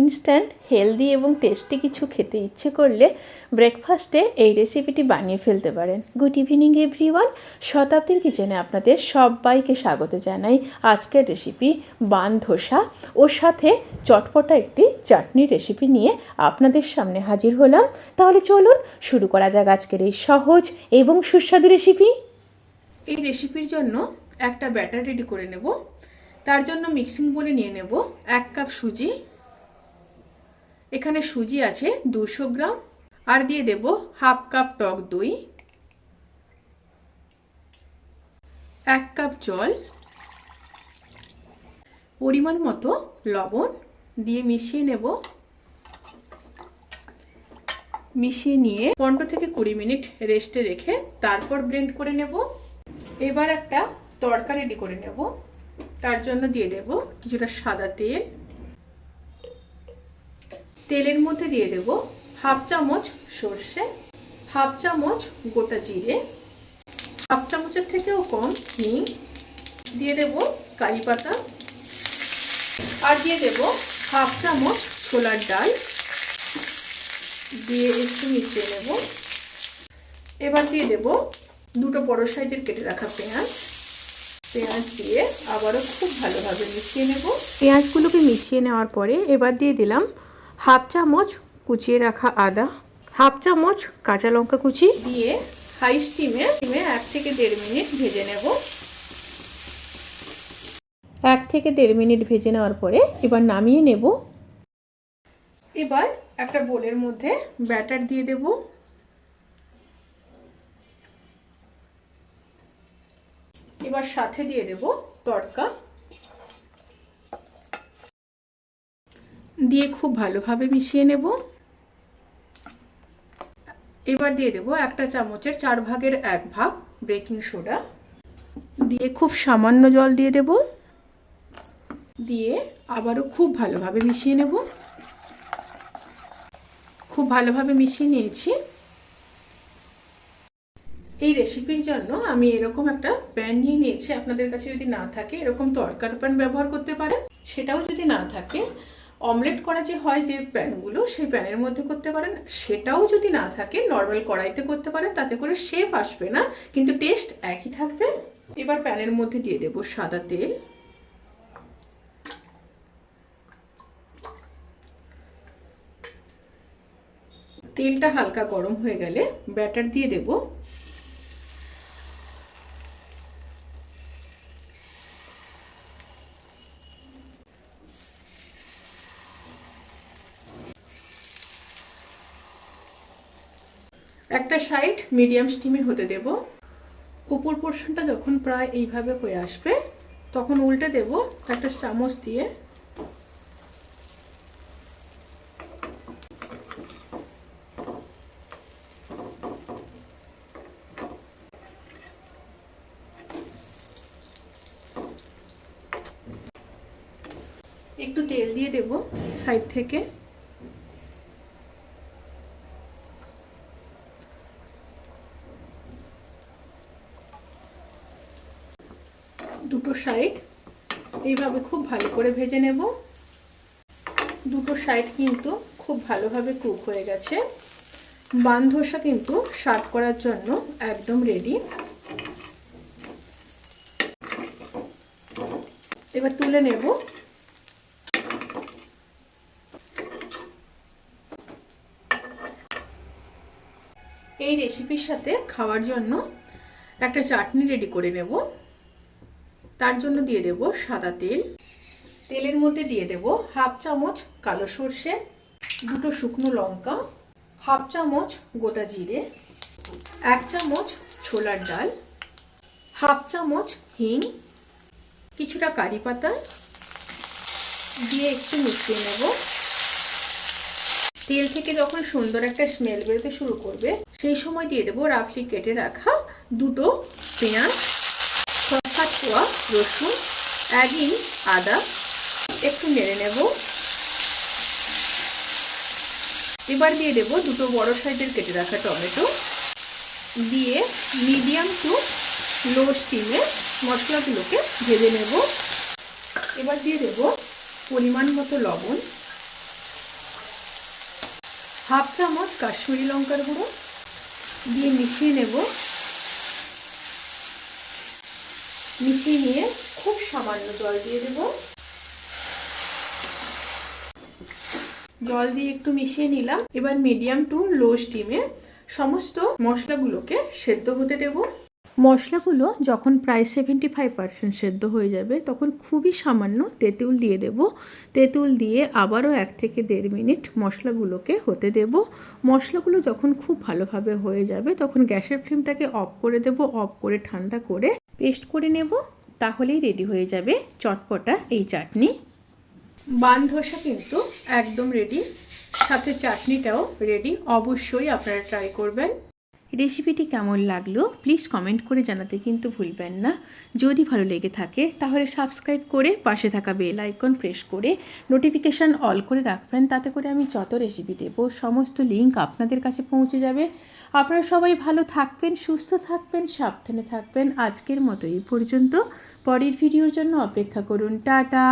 Instant healthy এবং tasty কিছু খেতে ইচ্ছে করলে ব্রেকফাস্টে এই রেসিপিটি বানিয়ে ফেলতে পারেন। গুড ইভিনিং এভরিওয়ান, শতাব্দীর কিচেনে আপনাদের সবাইকে স্বাগত জানাই। আজকের রেসিপি বান ধোসা ওর সাথে চটপটা একটি চাটনির রেসিপি নিয়ে আপনাদের সামনে হাজির হলাম। তাহলে চলুন শুরু করা যাক আজকের এই সহজ এবং সুস্বাদু রেসিপি। এই রেসিপির জন্য একটা ব্যাটার রেডি করে নেব। তার জন্য মিক্সিং বোলে নিয়ে নেব 1 কাপ সুজি। এখানে সুজি আছে 200 গ্রাম, আর দিয়ে দেব হাফ কাপ টক দই, 1 কাপ জল, পরিমাণ মতো লবণ দিয়ে মিশিয়ে নেব। মিশিয়ে নিয়ে 15 থেকে 20 মিনিট রেস্টে রেখে তারপর ব্লেন্ড করে নেব। এবার একটা তড়কা রেডি করে নেব। তার জন্য দিয়ে দেব কিছুটা সাদা তেল। তেলের মধ্যে দিয়ে দেব হাফ চামচ সর্ষে, হাফ চামচ গোটা জিরে, হাফ চামচের থেকেও কম হিং, দিয়ে দেব কারি পাতা, আর দিয়ে দেব হাফ চামচ ছোলার ডাল দিয়ে একটু মিশিয়ে নেব। এবার দিয়ে দেব দুটো বড় সাইজের কেটে রাখা পেঁয়াজ। পেঁয়াজ দিয়ে আবারও খুব ভালোভাবে মিশিয়ে নেব। পেঁয়াজগুলোকে মিশিয়ে নেওয়ার পরে এবার দিয়ে দিলাম হাফ চামচ কুচিয়ে রাখা আদা, হাফ চামচ কাঁচা লঙ্কা কুচি দিয়ে হাই স্টিমে 1 থেকে 1.5 মিনিট ভেজে নেব। 1 থেকে 1.5 মিনিট ভেজে নেওয়ার পরে এবার নামিয়ে নেব। এবার একটা বোলের মধ্যে ব্যাটার দিয়ে দেব। এবার সাথে দিয়ে দেব তড়কা, দিয়ে খুব ভালোভাবে মিশিয়ে নেব। এবার দিয়ে দেব 1 চামচের 4 ভাগের 1 ভাগ বেকিং সোডা, দিয়ে খুব সামান্য জল দিয়ে দেব। দিয়ে আবারও খুব ভালোভাবে মিশিয়ে নেব। খুব ভালোভাবে মিশিয়ে নিয়েছি। এই রেসিপির জন্য আমি এরকম একটা প্যান নিয়ে নিয়েছি। আপনাদের কাছে যদি না থাকে এরকম তড়কার প্যান ব্যবহার করতে পারেন। সেটাও যদি না থাকে অমলেট করা যে হয় যে প্যানগুলো, সেই প্যানের মধ্যে করতে পারেন। সেটাও যদি না থাকে নর্মাল কড়াইতে করতে পারেন, তাতে করে শেপ আসবে না কিন্তু টেস্ট একই থাকবে। এবার প্যানের মধ্যে দিয়ে দেব সাদা তেল। তেলটা হালকা গরম হয়ে গেলে ব্যাটার দিয়ে দেব। একটা সাইড মিডিয়াম স্টিমে হতে দেব। উপর পোর্শনটা যখন প্রায় এইভাবে হয়ে আসবে তখন উল্টে দেব একটা চামচ দিয়ে। একটু তেল দিয়ে দেব সাইড থেকে। দুটো সাইড এইভাবে খুব ভালো করে ভেজে নেব। দুটো সাইড কিন্তু খুব ভালোভাবে কুক হয়ে গেছে। বান ধোসা কিন্তু সার্ভ করার জন্য একদম রেডি। এবার তুলে নেব। এই রেসিপির সাথে খাওয়ার জন্য একটা চাটনি রেডি করে নেব। তার জন্য দিয়ে দেব সাদা তেল। তেলের মধ্যে দিয়ে দেব হাফ চামচ কালো সর্ষে, দুটো শুকনো লঙ্কা, হাফ চামচ গোটা জিরে, 1 চামচ ছোলার ডাল, হাফ চামচ হিং, কিছুটা কারি পাতা দিয়ে একটু মিশিয়ে নেব। তেল থেকে যখন সুন্দর একটা স্মেল বেরোতে শুরু করবে সেই সময় দিয়ে দেব রাফলি কেটে রাখা দুটো পেঁয়াজ, 6-7 কোয়া রসুন, 1 ইঞ্চ আদা, একটু নেড়ে নেব। এবার দিয়ে দেব দুটো বড় সাইজের কেটে রাখা টমেটো, দিয়ে মিডিয়াম টু লো স্টিমে মশলাগুলোকে ভেজে নেব। এবার দিয়ে দেব পরিমাণ মতো লবণ, হাফ চামচ কাশ্মীরি লঙ্কার গুঁড়ো দিয়ে মিশিয়ে নেব। মিশিয়ে নিয়ে খুব সামান্য জল দিয়ে দেব। জল দিয়ে একটু মিশিয়ে নিলাম। এবার মিডিয়াম টু লো স্টিমে সমস্ত মশলাগুলোকে সেদ্ধ হতে দেব। মশলাগুলো যখন প্রায় 75% সেদ্ধ হয়ে যাবে তখন খুবই সামান্য তেঁতুল দিয়ে দেব। তেঁতুল দিয়ে আবারও 1 থেকে 1.5 মিনিট মশলাগুলোকে হতে দেব। মশলাগুলো যখন খুব ভালোভাবে হয়ে যাবে তখন গ্যাসের ফ্লেমটাকে অফ করে দেব। অফ করে ঠান্ডা করে পেস্ট করে নেব। তাহলেই রেডি হয়ে যাবে চটপটা এই চাটনি। বান ধোসা কিন্তু একদম রেডি, সাথে চাটনিটাও রেডি। অবশ্যই আপনারা ট্রাই করবেন। রেসিপিটি কেমন লাগলো প্লিজ কমেন্ট করে জানাতে কিন্তু ভুলবেন না। যদি ভালো লেগে থাকে তাহলে সাবস্ক্রাইব করে পাশে থাকা বেল আইকন প্রেস করে নোটিফিকেশান অল করে রাখবেন। তাতে করে আমি যত রেসিপি দেবো সমস্ত লিঙ্ক আপনাদের কাছে পৌঁছে যাবে। আপনারা সবাই ভালো থাকবেন, সুস্থ থাকবেন, সাবধানে থাকবেন। আজকের মতো এই পর্যন্ত। পরের ভিডিওর জন্য অপেক্ষা করুন। টাটা।